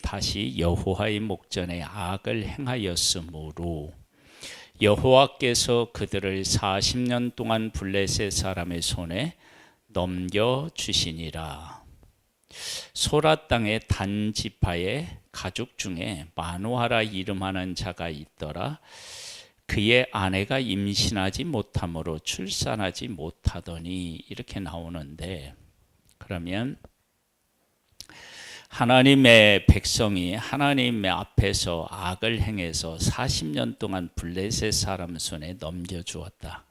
다시 여호와의 목전에 악을 행하였으므로 여호와께서 그들을 40년 동안 블레셋 사람의 손에 넘겨주시니라. 소라 땅의 단 지파의 가족 중에 마노아라 이름하는 자가 있더라. 그의 아내가 임신하지 못함으로 출산하지 못하더니, 이렇게 나오는데, 그러면 하나님의 백성이 하나님의 앞에서 악을 행해서 40년 동안 블레셋 사람 손에 넘겨주었다.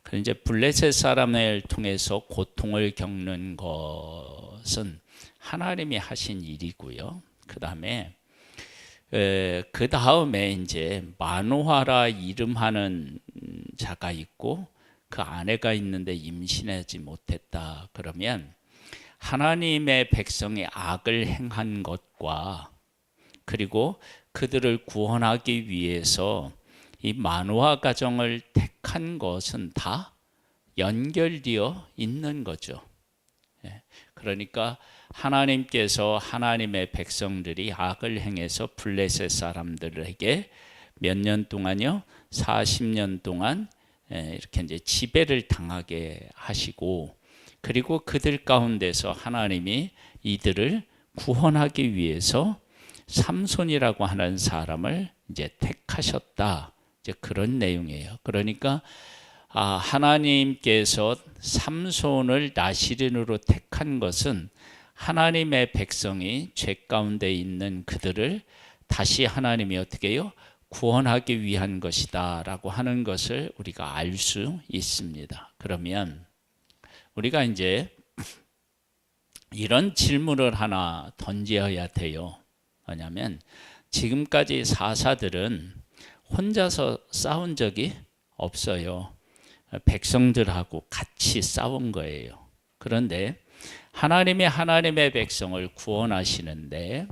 그런데 이제 블레셋 사람을 통해서 고통을 겪는 것은 하나님이 하신 일이고요. 그 다음에 이제 마노아라 이름하는 자가 있고 그 아내가 있는데 임신하지 못했다. 그러면 하나님의 백성이 악을 행한 것과 그리고 그들을 구원하기 위해서 이 마노아 가정을 택한 것은 다 연결되어 있는 거죠. 그러니까 하나님께서 하나님의 백성들이 악을 행해서 블레셋 사람들에게 몇 년 동안요? 40년 동안 이렇게 이제 지배를 당하게 하시고, 그리고 그들 가운데서 하나님이 이들을 구원하기 위해서 삼손이라고 하는 사람을 이제 택하셨다. 이제 그런 내용이에요. 그러니까 하나님께서 삼손을 나시린으로 택한 것은 하나님의 백성이 죄 가운데 있는 그들을 다시 하나님이 어떻게 해요? 구원하기 위한 것이다 라고 하는 것을 우리가 알 수 있습니다. 그러면 우리가 이제 이런 질문을 하나 던져야 돼요. 뭐냐면 지금까지 사사들은 혼자서 싸운 적이 없어요. 백성들하고 같이 싸운 거예요. 그런데 하나님이 하나님의 백성을 구원하시는데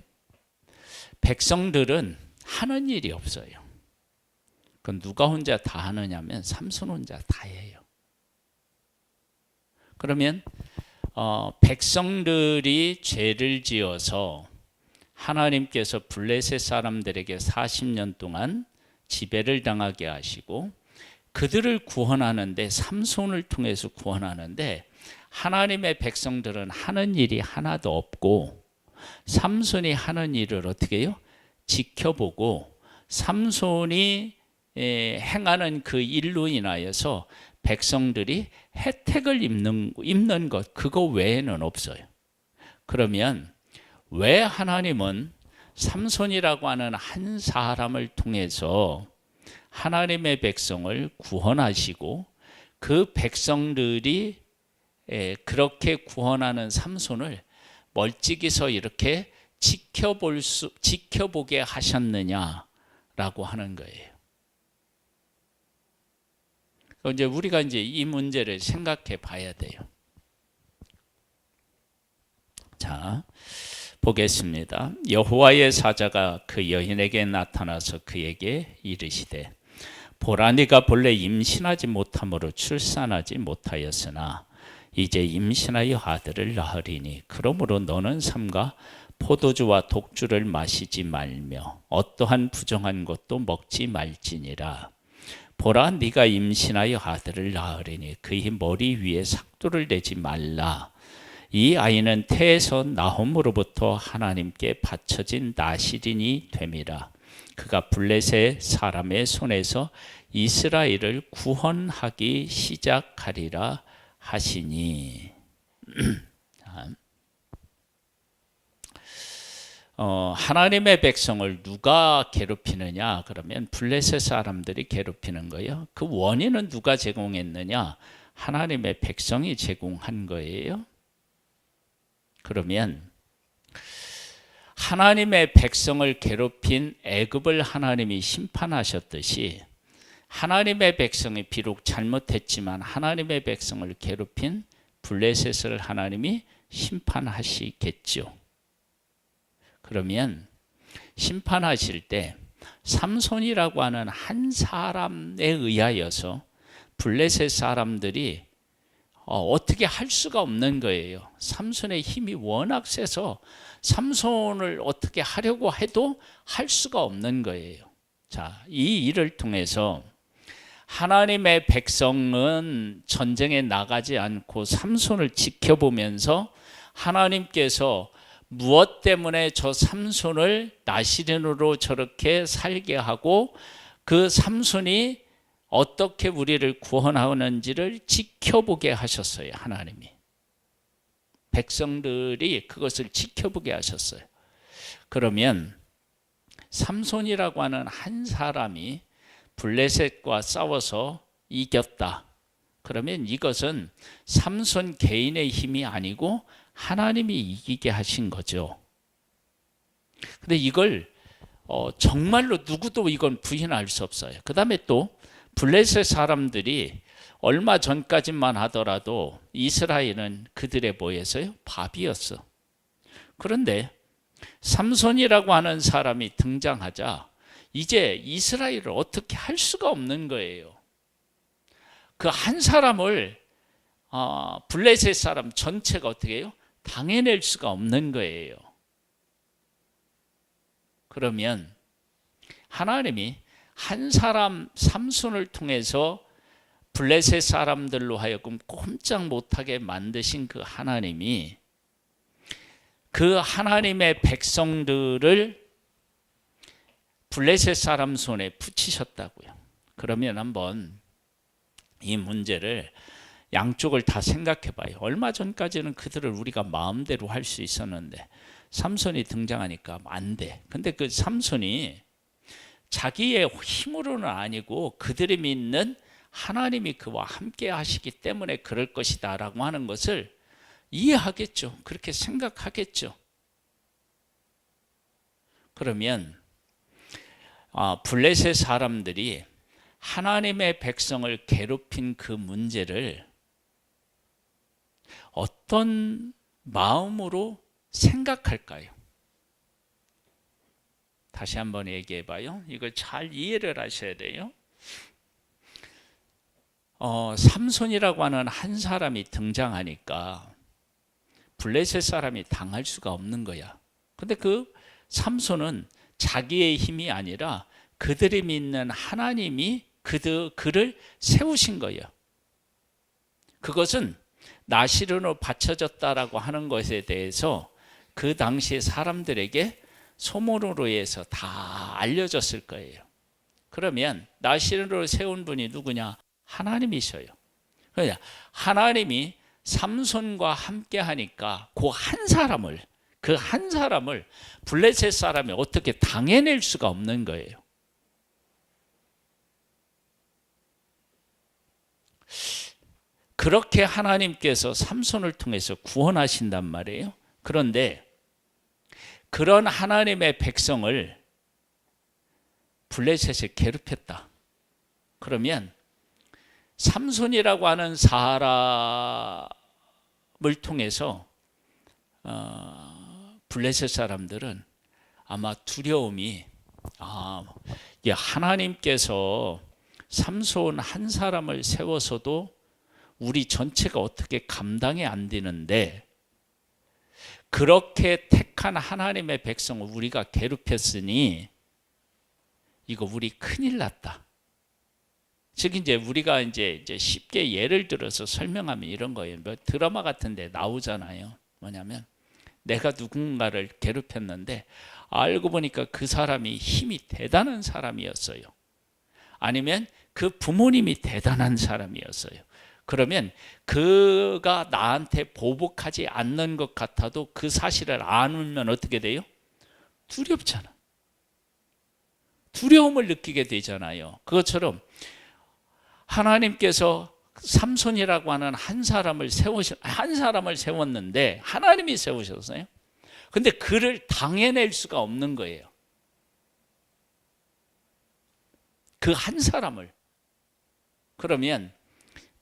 백성들은 하는 일이 없어요. 그럼 누가 혼자 다 하느냐면 삼손 혼자 다 해요. 그러면 백성들이 죄를 지어서 하나님께서 블레셋 사람들에게 40년 동안 지배를 당하게 하시고 그들을 구원하는데 삼손을 통해서 구원하는데 하나님의 백성들은 하는 일이 하나도 없고 삼손이 하는 일을 어떻게 해요? 지켜보고 삼손이 행하는 그 일로 인하여서 백성들이 혜택을 입는 것, 그거 외에는 없어요. 그러면 왜 하나님은 삼손이라고 하는 한 사람을 통해서 하나님의 백성을 구원하시고 그 백성들이 그렇게 구원하는 삼손을 멀찍이서 이렇게 지켜보게 하셨느냐라고 하는 거예요. 이제 우리가 이제 이 문제를 생각해 봐야 돼요. 자, 보겠습니다. 여호와의 사자가 그 여인에게 나타나서 그에게 이르시되 보라, 네가 본래 임신하지 못함으로 출산하지 못하였으나 이제 임신하여 아들을 낳으리니 그러므로 너는 삼가 포도주와 독주를 마시지 말며 어떠한 부정한 것도 먹지 말지니라. 보라, 네가 임신하여 아들을 낳으리니 그의 머리 위에 삭도를 내지 말라. 이 아이는 태에서 나홈으로부터 하나님께 바쳐진 나시린이 됨이라. 그가 블레셋 사람의 손에서 이스라엘을 구원하기 시작하리라 하시니. 하나님의 백성을 누가 괴롭히느냐? 그러면 블레셋 사람들이 괴롭히는 거예요. 그 원인은 누가 제공했느냐? 하나님의 백성이 제공한 거예요. 그러면 하나님의 백성을 괴롭힌 애굽을 하나님이 심판하셨듯이 하나님의 백성이 비록 잘못했지만 하나님의 백성을 괴롭힌 블레셋을 하나님이 심판하시겠죠. 그러면 심판하실 때 삼손이라고 하는 한 사람에 의하여서 블레셋 사람들이 어떻게 할 수가 없는 거예요. 삼손의 힘이 워낙 세서 삼손을 어떻게 하려고 해도 할 수가 없는 거예요. 자, 이 일을 통해서 하나님의 백성은 전쟁에 나가지 않고 삼손을 지켜보면서 하나님께서 무엇 때문에 저 삼손을 나시린으로 저렇게 살게 하고 그 삼손이 어떻게 우리를 구원하는지를 지켜보게 하셨어요. 하나님이. 백성들이 그것을 지켜보게 하셨어요. 그러면 삼손이라고 하는 한 사람이 블레셋과 싸워서 이겼다. 그러면 이것은 삼손 개인의 힘이 아니고 하나님이 이기게 하신 거죠. 근데 이걸 정말로 누구도 이건 부인할 수 없어요. 그 다음에 또 블레셋 사람들이 얼마 전까지만 하더라도 이스라엘은 그들의 뭐였어요? 밥이었어. 그런데 삼손이라고 하는 사람이 등장하자 이제 이스라엘을 어떻게 할 수가 없는 거예요. 그 한 사람을 블레셋 사람 전체가 어떻게 해요? 당해낼 수가 없는 거예요. 그러면 하나님이 한 사람 삼손을 통해서 블레셋 사람들로 하여금 꼼짝 못하게 만드신 그 하나님이 그 하나님의 백성들을 블레셋 사람 손에 붙이셨다고요. 그러면 한번 이 문제를 양쪽을 다 생각해 봐요. 얼마 전까지는 그들을 우리가 마음대로 할 수 있었는데 삼손이 등장하니까 안 돼. 근데 그 삼손이 자기의 힘으로는 아니고 그들이 믿는 하나님이 그와 함께 하시기 때문에 그럴 것이다 라고 하는 것을 이해하겠죠. 그렇게 생각하겠죠. 그러면 블레셋 사람들이 하나님의 백성을 괴롭힌 그 문제를 어떤 마음으로 생각할까요? 다시 한번 얘기해 봐요. 이걸 잘 이해를 하셔야 돼요. 삼손이라고 하는 한 사람이 등장하니까 블레셋 사람이 당할 수가 없는 거야. 근데 그 삼손은 자기의 힘이 아니라 그들이 믿는 하나님이 그를 세우신 거예요. 그것은 나시른으로 바쳐졌다라고 하는 것에 대해서 그 당시에 사람들에게 소문으로 해서 다 알려졌을 거예요. 그러면 나시른으로 세운 분이 누구냐? 하나님이셔요. 그러냐? 하나님이 삼손과 함께 하니까 그 한 사람을 블레셋 사람이 어떻게 당해낼 수가 없는 거예요. 그렇게 하나님께서 삼손을 통해서 구원하신단 말이에요. 그런데 그런 하나님의 백성을 블레셋에 괴롭혔다. 그러면 삼손이라고 하는 사람을 통해서 블레셋 사람들은 아마 두려움이 하나님께서 삼손 한 사람을 세워서도 우리 전체가 어떻게 감당이 안 되는데 그렇게 택한 하나님의 백성을 우리가 괴롭혔으니 이거 우리 큰일 났다. 즉 이제 우리가 이제 쉽게 예를 들어서 설명하면 이런 거예요. 뭐 드라마 같은 데 나오잖아요. 뭐냐면 내가 누군가를 괴롭혔는데 알고 보니까 그 사람이 힘이 대단한 사람이었어요. 아니면 그 부모님이 대단한 사람이었어요. 그러면 그가 나한테 보복하지 않는 것 같아도 그 사실을 알면 어떻게 돼요? 두렵잖아. 두려움을 느끼게 되잖아요. 그것처럼 하나님께서 삼손이라고 하는 한 사람을 세웠는데 하나님이 세우셨어요. 근데 그를 당해낼 수가 없는 거예요. 그 한 사람을. 그러면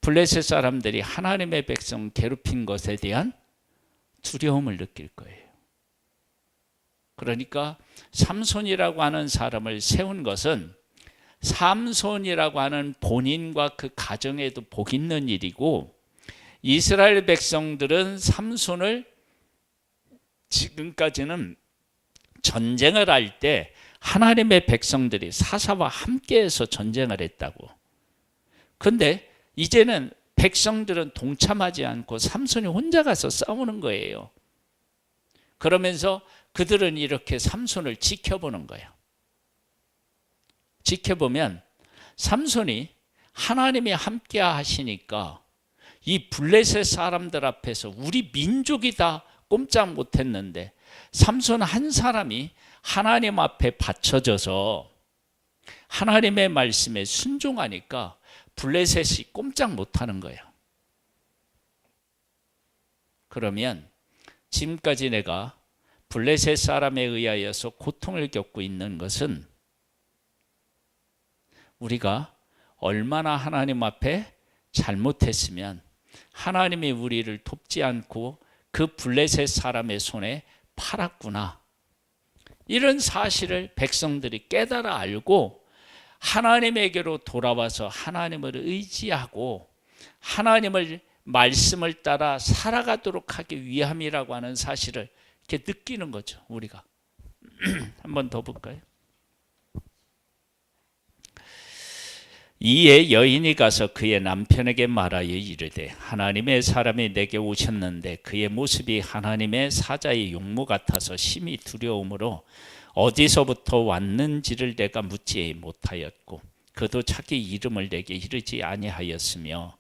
블레셋 사람들이 하나님의 백성 괴롭힌 것에 대한 두려움을 느낄 거예요. 그러니까 삼손이라고 하는 사람을 세운 것은 삼손이라고 하는 본인과 그 가정에도 복 있는 일이고 이스라엘 백성들은 삼손을 지금까지는 전쟁을 할 때 하나님의 백성들이 사사와 함께해서 전쟁을 했다고. 근데 이제는 백성들은 동참하지 않고 삼손이 혼자 가서 싸우는 거예요. 그러면서 그들은 이렇게 삼손을 지켜보는 거예요. 지켜보면 삼손이 하나님이 함께 하시니까 이 블레셋 사람들 앞에서 우리 민족이 다 꼼짝 못했는데 삼손 한 사람이 하나님 앞에 받쳐져서 하나님의 말씀에 순종하니까 블레셋이 꼼짝 못하는 거예요. 그러면 지금까지 내가 블레셋 사람에 의하여서 고통을 겪고 있는 것은 우리가 얼마나 하나님 앞에 잘못했으면 하나님이 우리를 돕지 않고 그 블레셋 사람의 손에 팔았구나. 이런 사실을 백성들이 깨달아 알고 하나님에게로 돌아와서 하나님을 의지하고 하나님을 말씀을 따라 살아가도록 하기 위함이라고 하는 사실을 이렇게 느끼는 거죠. 우리가 한 번 더 볼까요? 이에 여인이 가서 그의 남편에게 말하여 이르되 하나님의 사람이 내게 오셨는데 그의 모습이 하나님의 사자의 용모 같아서 심히 두려움으로 어디서부터 왔는지를 내가 묻지 못하였고 그도 자기 이름을 내게 이르지 아니하였으며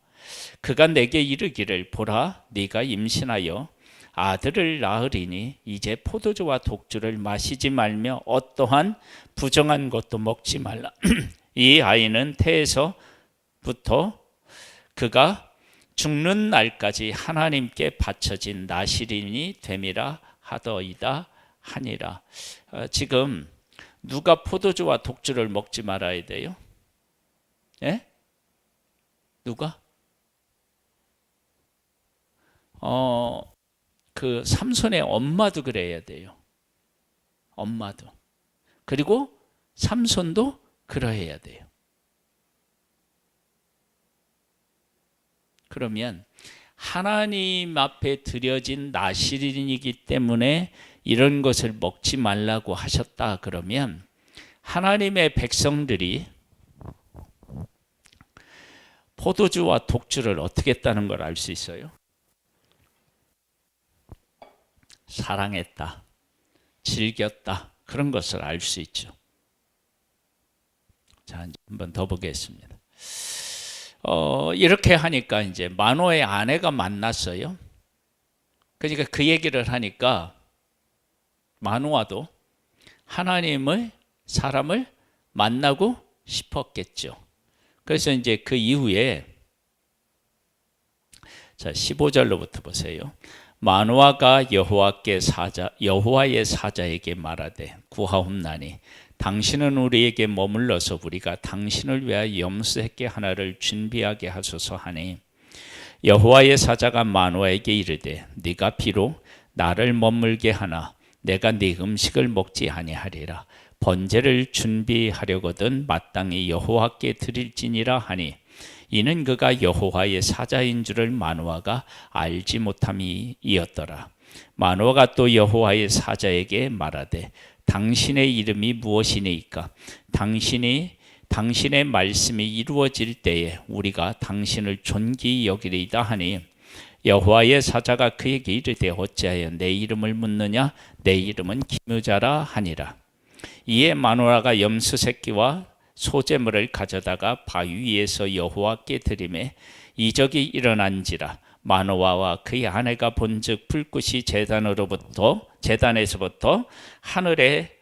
그가 내게 이르기를 보라 네가 임신하여 아들을 낳으리니 이제 포도주와 독주를 마시지 말며 어떠한 부정한 것도 먹지 말라. 이 아이는 태에서부터 그가 죽는 날까지 하나님께 바쳐진 나시린이 됨이라 하더이다 하니라. 지금 누가 포도주와 독주를 먹지 말아야 돼요? 예? 누가? 그 삼손의 엄마도 그래야 돼요. 엄마도. 그리고 삼손도 그러해야 돼요. 그러면 하나님 앞에 드려진 나시린이기 때문에 이런 것을 먹지 말라고 하셨다 그러면 하나님의 백성들이 포도주와 독주를 어떻게 했다는 걸 알 수 있어요? 사랑했다, 즐겼다, 그런 것을 알 수 있죠. 자, 한 번 더 보겠습니다. 이렇게 하니까 이제 마노의 아내가 만났어요. 그러니까 그 얘기를 하니까 마노아도 하나님의 사람을 만나고 싶었겠죠. 그래서 이제 그 이후에 자 15절로부터 보세요. 마노아가 여호와의 사자에게 말하되 구하옵나니 당신은 우리에게 머물러서 우리가 당신을 위하여 염소새끼 하나를 준비하게 하소서 하니 여호와의 사자가 마노아에게 이르되 네가 비록 나를 머물게 하나 내가 네 음식을 먹지 아니하리라. 번제를 준비하려거든 마땅히 여호와께 드릴지니라 하니 이는 그가 여호와의 사자인 줄을 마노아가 알지 못함이었더라. 마노아가 또 여호와의 사자에게 말하되 당신의 이름이 무엇이니까 당신의 말씀이 이루어질 때에 우리가 당신을 존귀히 여기리이다 하니 여호와의 사자가 그에게 이르되 어찌하여 내 이름을 묻느냐 내 이름은 기므자라 하니라. 이에 마노아가 염소 새끼와 소제물을 가져다가 바위 위에서 여호와께 드리매 이적이 일어난지라. 마노아와 그의 아내가 본즉 불꽃이 제단에서부터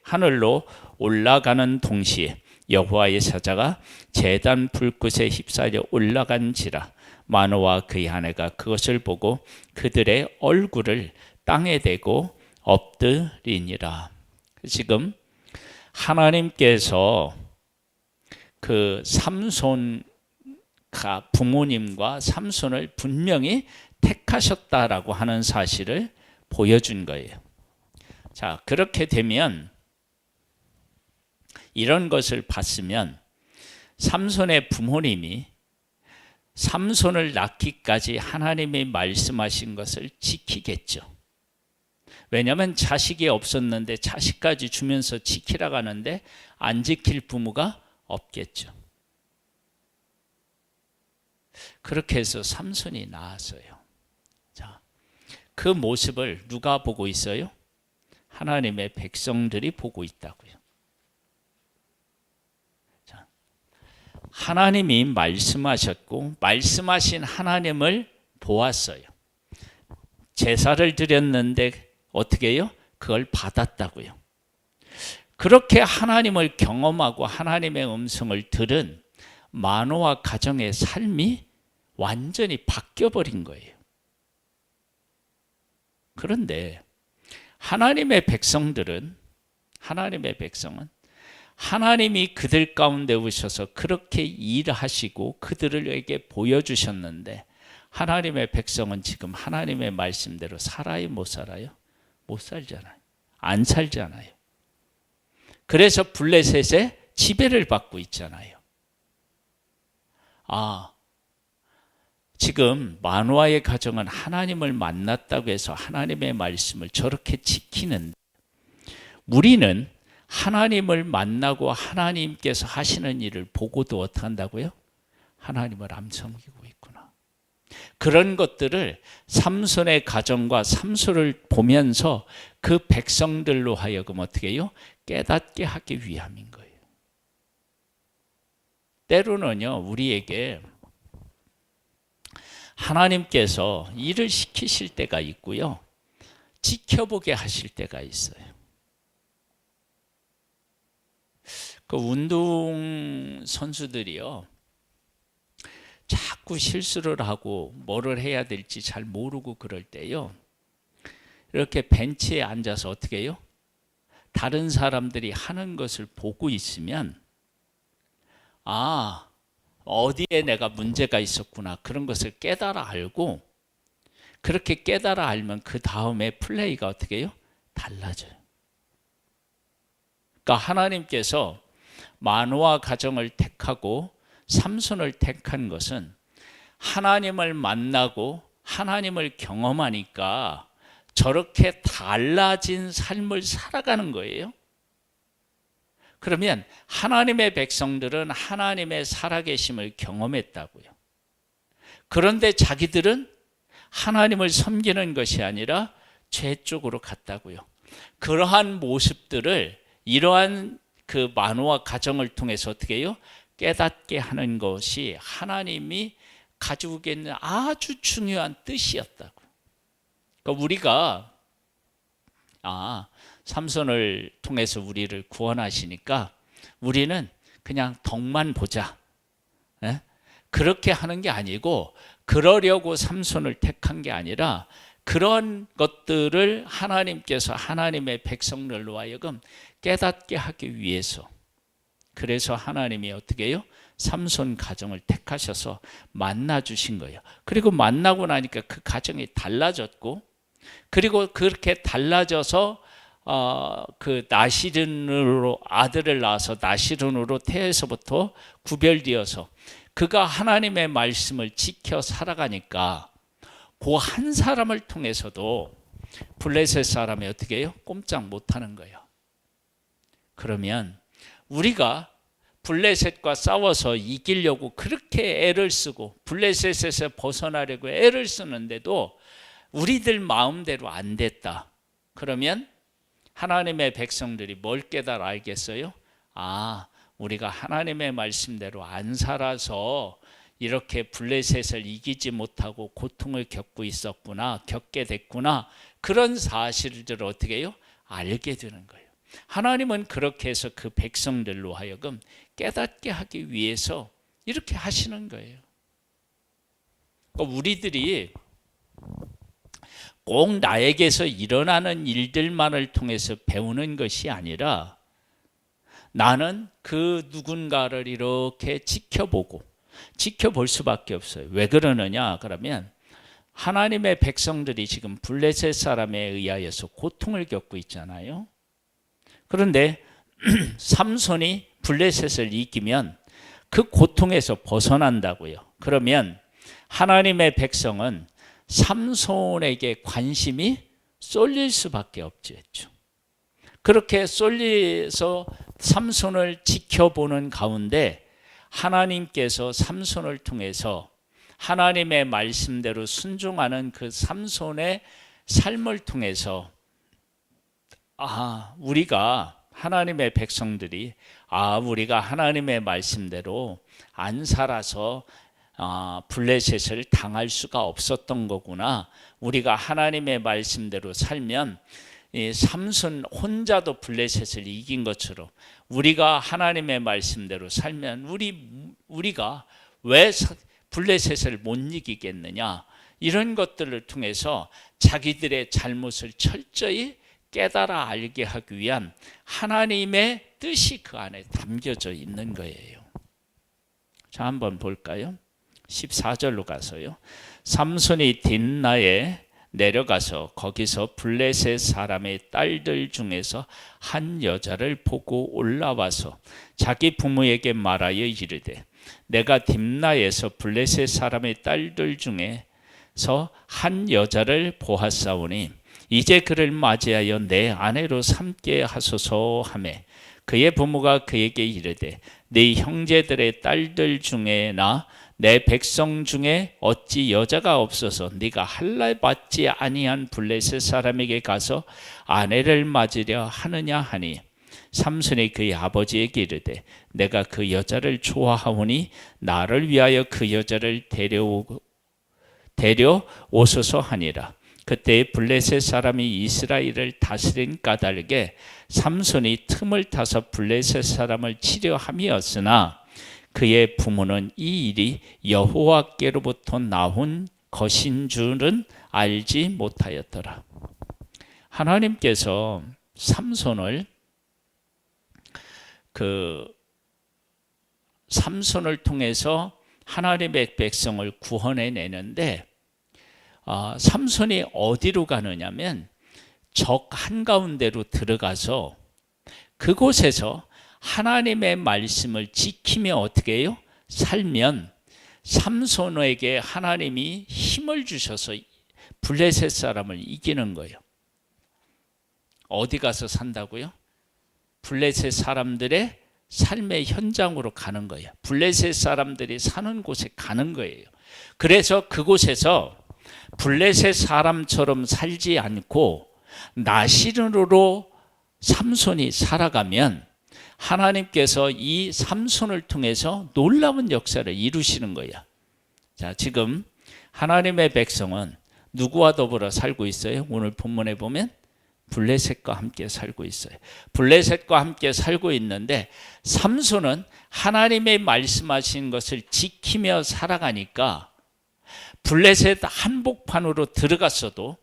하늘로 올라가는 동시에 여호와의 사자가 제단 불꽃에 휩싸려 올라간지라. 마노아와 그의 아내가 그것을 보고 그들의 얼굴을 땅에 대고 엎드리니라. 지금 하나님께서 그 삼손 부모님과 삼손을 분명히 택하셨다라고 하는 사실을 보여준 거예요. 자, 그렇게 되면 이런 것을 봤으면 삼손의 부모님이 삼손을 낳기까지 하나님이 말씀하신 것을 지키겠죠. 왜냐하면 자식이 없었는데 자식까지 주면서 지키라고 하는데 안 지킬 부모가 없겠죠. 그렇게 해서 삼손이 나았어요. 자, 그 모습을 누가 보고 있어요? 하나님의 백성들이 보고 있다고요. 자, 하나님이 말씀하셨고 말씀하신 하나님을 보았어요. 제사를 드렸는데 어떻게 해요? 그걸 받았다고요. 그렇게 하나님을 경험하고 하나님의 음성을 들은 마노아 가정의 삶이 완전히 바뀌어버린 거예요. 그런데 하나님의 백성은 하나님이 그들 가운데 오셔서 그렇게 일하시고 그들에게 보여주셨는데 하나님의 백성은 지금 하나님의 말씀대로 살아요? 못 살아요? 못 살잖아요. 안 살잖아요. 그래서 블레셋의 지배를 받고 있잖아요. 지금 마노아의 가정은 하나님을 만났다고 해서 하나님의 말씀을 저렇게 지키는데 우리는 하나님을 만나고 하나님께서 하시는 일을 보고도 어떻게 한다고요? 하나님을 안 섬기고 있구나. 그런 것들을 삼손의 가정과 삼손을 보면서 그 백성들로 하여금 어떻게 해요? 깨닫게 하기 위함인 거예요. 때로는요, 우리에게 하나님께서 일을 시키실 때가 있고요, 지켜보게 하실 때가 있어요. 그 운동 선수들이요, 자꾸 실수를 하고 뭐를 해야 될지 잘 모르고 그럴 때요, 이렇게 벤치에 앉아서 어떻게 해요? 다른 사람들이 하는 것을 보고 있으면 어디에 내가 문제가 있었구나, 그런 것을 깨달아 알고, 그렇게 깨달아 알면 그 다음에 플레이가 어떻게 해요? 달라져요. 그러니까 하나님께서 마노아 가정을 택하고 삼손을 택한 것은 하나님을 만나고 하나님을 경험하니까 저렇게 달라진 삶을 살아가는 거예요. 그러면 하나님의 백성들은 하나님의 살아계심을 경험했다고요. 그런데 자기들은 하나님을 섬기는 것이 아니라 죄 쪽으로 갔다고요. 그러한 모습들을 이러한 그 마노아 가정을 통해서 어떻게 해요? 깨닫게 하는 것이 하나님이 가지고 있는 아주 중요한 뜻이었다고. 그러니까 우리가 삼손을 통해서 우리를 구원하시니까 우리는 그냥 덕만 보자, 그렇게 하는 게 아니고, 그러려고 삼손을 택한 게 아니라 그런 것들을 하나님께서 하나님의 백성들로 하여금 깨닫게 하기 위해서, 그래서 하나님이 어떻게 해요? 삼손 가정을 택하셔서 만나 주신 거예요. 그리고 만나고 나니까 그 가정이 달라졌고, 그리고 그렇게 달라져서 그 나시른으로 아들을 낳아서 나시른으로 태에서부터 구별되어서 그가 하나님의 말씀을 지켜 살아가니까 그 한 사람을 통해서도 블레셋 사람이 어떻게 해요? 꼼짝 못하는 거예요. 그러면 우리가 블레셋과 싸워서 이기려고 그렇게 애를 쓰고 블레셋에서 벗어나려고 애를 쓰는데도 우리들 마음대로 안 됐다. 그러면 하나님의 백성들이 뭘 깨달아 알겠어요? 우리가 하나님의 말씀대로 안 살아서 이렇게 블레셋을 이기지 못하고 고통을 겪게 됐구나. 그런 사실들을 어떻게 해요? 알게 되는 거예요. 하나님은 그렇게 해서 그 백성들로 하여금 깨닫게 하기 위해서 이렇게 하시는 거예요. 그러니까 우리들이 꼭 나에게서 일어나는 일들만을 통해서 배우는 것이 아니라 나는 그 누군가를 이렇게 지켜볼 수밖에 없어요. 왜 그러느냐? 그러면 하나님의 백성들이 지금 블레셋 사람에 의하여서 고통을 겪고 있잖아요. 그런데 삼손이 블레셋을 이기면 그 고통에서 벗어난다고요. 그러면 하나님의 백성은 삼손에게 관심이 쏠릴 수밖에 없죠. 그렇게 쏠려서 삼손을 지켜보는 가운데 하나님께서 삼손을 통해서 하나님의 말씀대로 순종하는 그 삼손의 삶을 통해서 우리가 하나님의 백성들이 우리가 하나님의 말씀대로 안 살아서 블레셋을 당할 수가 없었던 거구나. 우리가 하나님의 말씀대로 살면 이 삼손 혼자도 블레셋을 이긴 것처럼 우리가 하나님의 말씀대로 살면 우리가 왜 블레셋을 못 이기겠느냐, 이런 것들을 통해서 자기들의 잘못을 철저히 깨달아 알게 하기 위한 하나님의 뜻이 그 안에 담겨져 있는 거예요. 자, 한번 볼까요? 14절로 가서요. 삼손이 딥나에 내려가서 거기서 블레셋 사람의 딸들 중에서 한 여자를 보고 올라와서 자기 부모에게 말하여 이르되 내가 딥나에서 블레셋 사람의 딸들 중에서 한 여자를 보았사오니 이제 그를 맞이하여 내 아내로 삼게 하소서 하매 그의 부모가 그에게 이르되 네 형제들의 딸들 중에나 내 백성 중에 어찌 여자가 없어서 네가 할례 받지 아니한 블레셋 사람에게 가서 아내를 맞으려 하느냐 하니 삼손이 그의 아버지에게 이르되 내가 그 여자를 좋아하오니 나를 위하여 그 여자를 데려오소서 하니라. 그때 블레셋 사람이 이스라엘을 다스린 까닭에 삼손이 틈을 타서 블레셋 사람을 치려 함이었으나 그의 부모는 이 일이 여호와께로부터 나온 것인 줄은 알지 못하였더라. 하나님께서 삼손을 통해서 하나님의 백성을 구원해 내는데 삼손이 어디로 가느냐면 적 한가운데로 들어가서 그곳에서 하나님의 말씀을 지키며 어떻게 해요? 살면 삼손에게 하나님이 힘을 주셔서 블레셋 사람을 이기는 거예요. 어디 가서 산다고요? 블레셋 사람들의 삶의 현장으로 가는 거예요. 블레셋 사람들이 사는 곳에 가는 거예요. 그래서 그곳에서 블레셋 사람처럼 살지 않고 나시른으로 삼손이 살아가면 하나님께서 이 삼손을 통해서 놀라운 역사를 이루시는 거예요. 자, 지금 하나님의 백성은 누구와 더불어 살고 있어요? 오늘 본문에 보면 블레셋과 함께 살고 있어요. 블레셋과 함께 살고 있는데 삼손은 하나님의 말씀하신 것을 지키며 살아가니까 블레셋 한복판으로 들어갔어도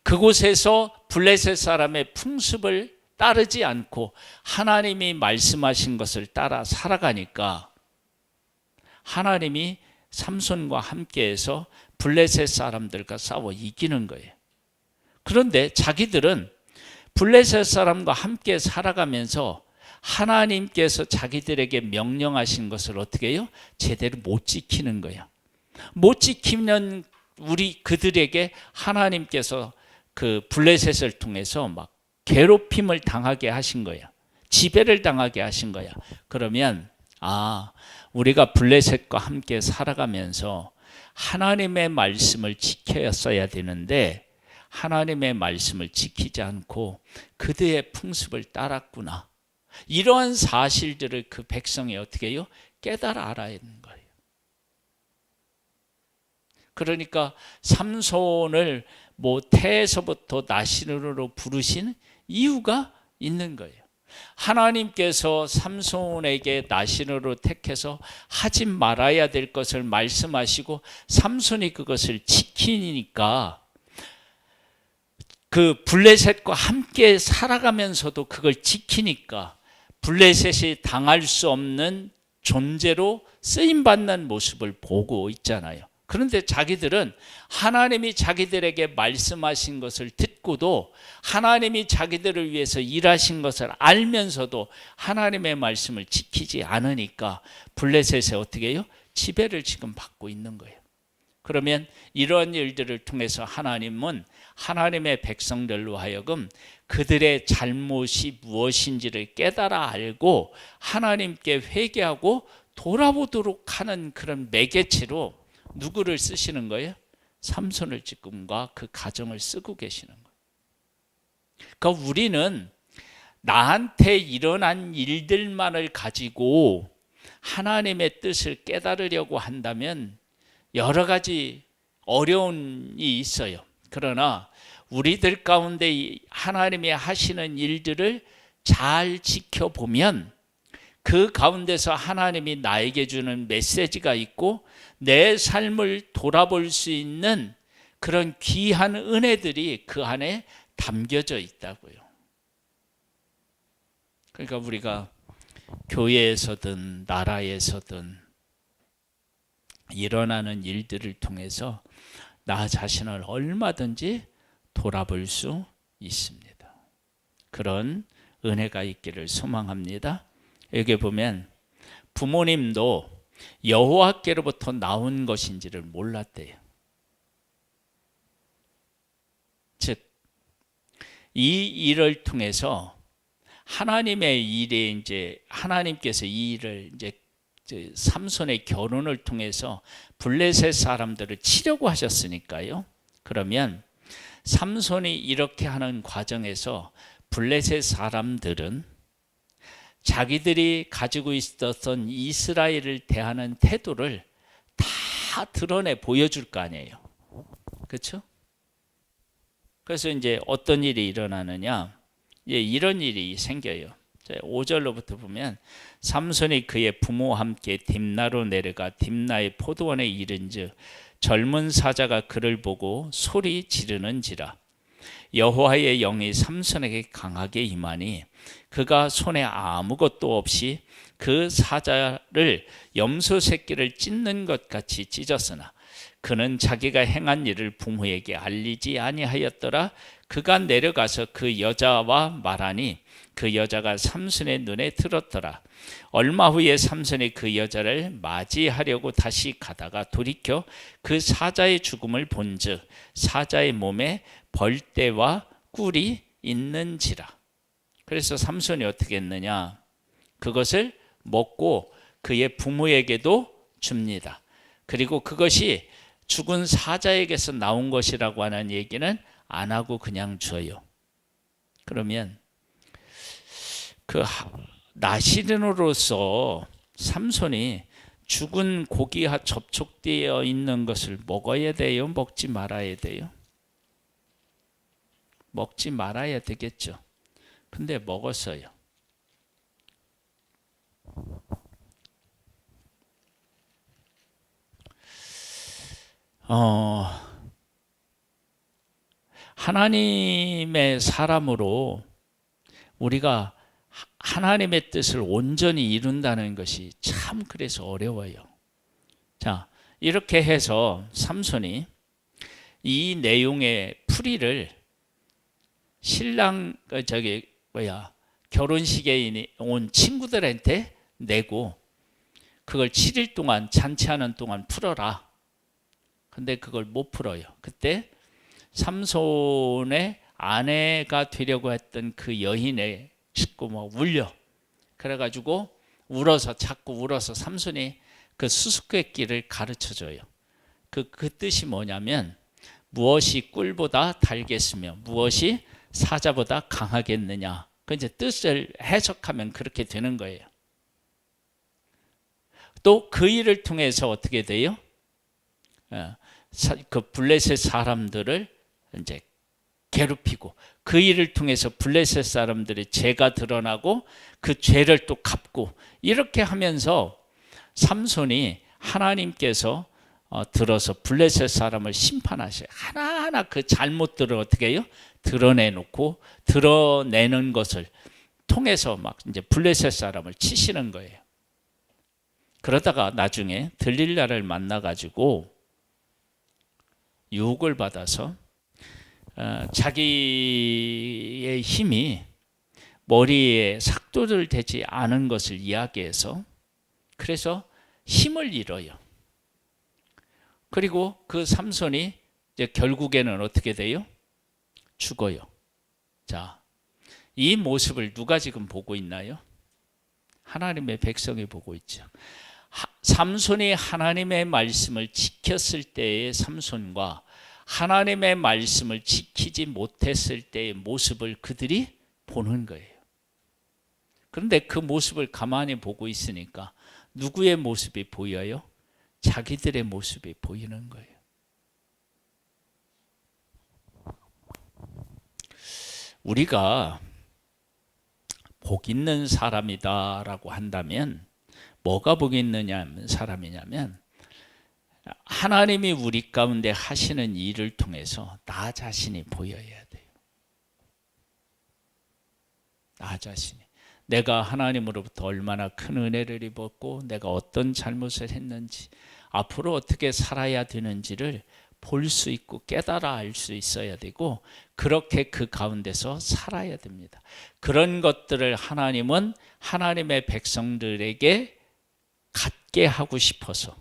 그곳에서 블레셋 사람의 풍습을 따르지 않고 하나님이 말씀하신 것을 따라 살아가니까 하나님이 삼손과 함께해서 블레셋 사람들과 싸워 이기는 거예요. 그런데 자기들은 블레셋 사람과 함께 살아가면서 하나님께서 자기들에게 명령하신 것을 어떻게 해요? 제대로 못 지키는 거예요. 못 지키면 그들에게 하나님께서 그 블레셋을 통해서 막 괴롭힘을 당하게 하신 거예요. 지배를 당하게 하신 거야. 그러면 우리가 블레셋과 함께 살아가면서 하나님의 말씀을 지켰어야 되는데 하나님의 말씀을 지키지 않고 그들의 풍습을 따랐구나. 이러한 사실들을 그 백성이 어떻게 해요? 깨달아 알아야 하는 거예요. 그러니까 삼손을 태에서부터 나시른으로 부르신 이유가 있는 거예요. 하나님께서 삼손에게 나시른으로 택해서 하지 말아야 될 것을 말씀하시고 삼손이 그것을 지키니까 그 블레셋과 함께 살아가면서도 그걸 지키니까 블레셋이 당할 수 없는 존재로 쓰임받는 모습을 보고 있잖아요. 그런데 자기들은 하나님이 자기들에게 말씀하신 것을 듣고도 하나님이 자기들을 위해서 일하신 것을 알면서도 하나님의 말씀을 지키지 않으니까 블레셋에 어떻게 해요? 지배를 지금 받고 있는 거예요. 그러면 이런 일들을 통해서 하나님은 하나님의 백성들로 하여금 그들의 잘못이 무엇인지를 깨달아 알고 하나님께 회개하고 돌아보도록 하는 그런 매개체로 누구를 쓰시는 거예요? 삼손을 지금과 그 가정을 쓰고 계시는 거예요. 그러니까 우리는 나한테 일어난 일들만을 가지고 하나님의 뜻을 깨달으려고 한다면 여러 가지 어려움이 있어요. 그러나 우리들 가운데 하나님이 하시는 일들을 잘 지켜보면 그 가운데서 하나님이 나에게 주는 메시지가 있고 내 삶을 돌아볼 수 있는 그런 귀한 은혜들이 그 안에 담겨져 있다고요. 그러니까 우리가 교회에서든 나라에서든 일어나는 일들을 통해서 나 자신을 얼마든지 돌아볼 수 있습니다. 그런 은혜가 있기를 소망합니다. 여기 보면 부모님도 여호와께로부터 나온 것인지를 몰랐대요. 즉, 이 일을 통해서 하나님의 일에 이제 하나님께서 이 일을 이제 삼손의 결혼을 통해서 블레셋 사람들을 치려고 하셨으니까요. 그러면 삼손이 이렇게 하는 과정에서 블레셋 사람들은 자기들이 가지고 있었던 이스라엘을 대하는 태도를 다 드러내 보여줄 거 아니에요. 그렇죠? 그래서 이제 어떤 일이 일어나느냐? 이런 일이 생겨요. 5절로부터 보면 삼손이 그의 부모와 함께 딥나로 내려가 딥나의 포도원에 이른즉 젊은 사자가 그를 보고 소리 지르는지라. 여호와의 영이 삼손에게 강하게 임하니 그가 손에 아무것도 없이 그 사자를 염소 새끼를 찢는 것 같이 찢었으나 그는 자기가 행한 일을 부모에게 알리지 아니하였더라. 그가 내려가서 그 여자와 말하니 그 여자가 삼손의 눈에 들었더라. 얼마 후에 삼손이 그 여자를 맞이하려고 다시 가다가 돌이켜 그 사자의 죽음을 본즉 사자의 몸에 벌떼와 꿀이 있는지라. 그래서 삼손이 어떻게 했느냐? 그것을 먹고 그의 부모에게도 줍니다. 그리고 그것이 죽은 사자에게서 나온 것이라고 하는 얘기는 안 하고 그냥 줘요. 그러면 그 나시린으로서 삼손이 죽은 고기와 접촉되어 있는 것을 먹어야 돼요? 먹지 말아야 돼요? 먹지 말아야 되겠죠. 근데 먹었어요. 하나님의 사람으로 우리가 하나님의 뜻을 온전히 이룬다는 것이 참 그래서 어려워요. 자, 이렇게 해서 삼손이 이 내용의 풀이를 신랑 결혼식에 온 친구들한테 내고 그걸 7일 동안 잔치하는 동안 풀어라. 근데 그걸 못 풀어요. 그때 삼손의 아내가 되려고 했던 그 여인의 자꾸 울려. 그래가지고 자꾸 울어서 삼손이 그 수수께끼를 가르쳐줘요. 그 뜻이 뭐냐면 무엇이 꿀보다 달겠으며 무엇이 사자보다 강하겠느냐. 그 이제 뜻을 해석하면 그렇게 되는 거예요. 또 그 일을 통해서 어떻게 돼요? 그 블레셋 사람들을 이제 괴롭히고 그 일을 통해서 블레셋 사람들의 죄가 드러나고 그 죄를 또 갚고 이렇게 하면서 삼손이 하나님께서 들어서 블레셋 사람을 심판하셔요. 하나하나 그 잘못들을 어떻게 해요? 드러내놓고 드러내는 것을 통해서 막 이제 블레셋 사람을 치시는 거예요. 그러다가 나중에 들릴라를 만나가지고 유혹을 받아서 자기의 힘이 머리에 삭도들 되지 않은 것을 이야기해서 그래서 힘을 잃어요. 그리고 그 삼손이 이제 결국에는 어떻게 돼요? 죽어요. 자, 이 모습을 누가 지금 보고 있나요? 하나님의 백성이 보고 있죠. 삼손이 하나님의 말씀을 지켰을 때의 삼손과 하나님의 말씀을 지키지 못했을 때의 모습을 그들이 보는 거예요. 그런데 그 모습을 가만히 보고 있으니까 누구의 모습이 보여요? 자기들의 모습이 보이는 거예요. 우리가 복 있는 사람이다라고 한다면 뭐가 복 있는 사람이냐면 하나님이 우리 가운데 하시는 일을 통해서 나 자신이 보여야 돼요. 나 자신이. 내가 하나님으로부터 얼마나 큰 은혜를 입었고 내가 어떤 잘못을 했는지 앞으로 어떻게 살아야 되는지를 볼 수 있고 깨달아 알 수 있어야 되고 그렇게 그 가운데서 살아야 됩니다. 그런 것들을 하나님은 하나님의 백성들에게 갖게 하고 싶어서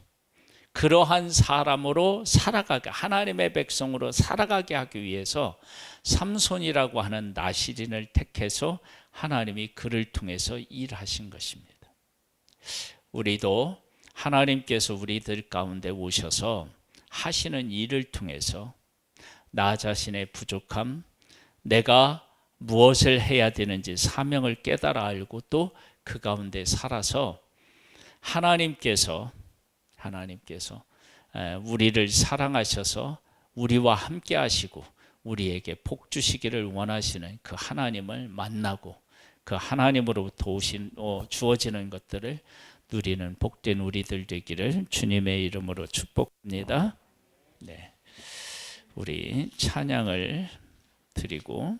그러한 사람으로 살아가게 하나님의 백성으로 살아가게 하기 위해서 삼손이라고 하는 나시린을 택해서 하나님이 그를 통해서 일하신 것입니다. 우리도 하나님께서 우리들 가운데 오셔서 하시는 일을 통해서 나 자신의 부족함, 내가 무엇을 해야 되는지 사명을 깨달아 알고 또 그 가운데 살아서 하나님께서 우리를 사랑하셔서 우리와 함께 하시고 우리에게 복 주시기를 원하시는 그 하나님을 만나고 그 하나님으로부터 주어지는 것들을 누리는 복된 우리들 되기를 주님의 이름으로 축복합니다. 네, 우리 찬양을 드리고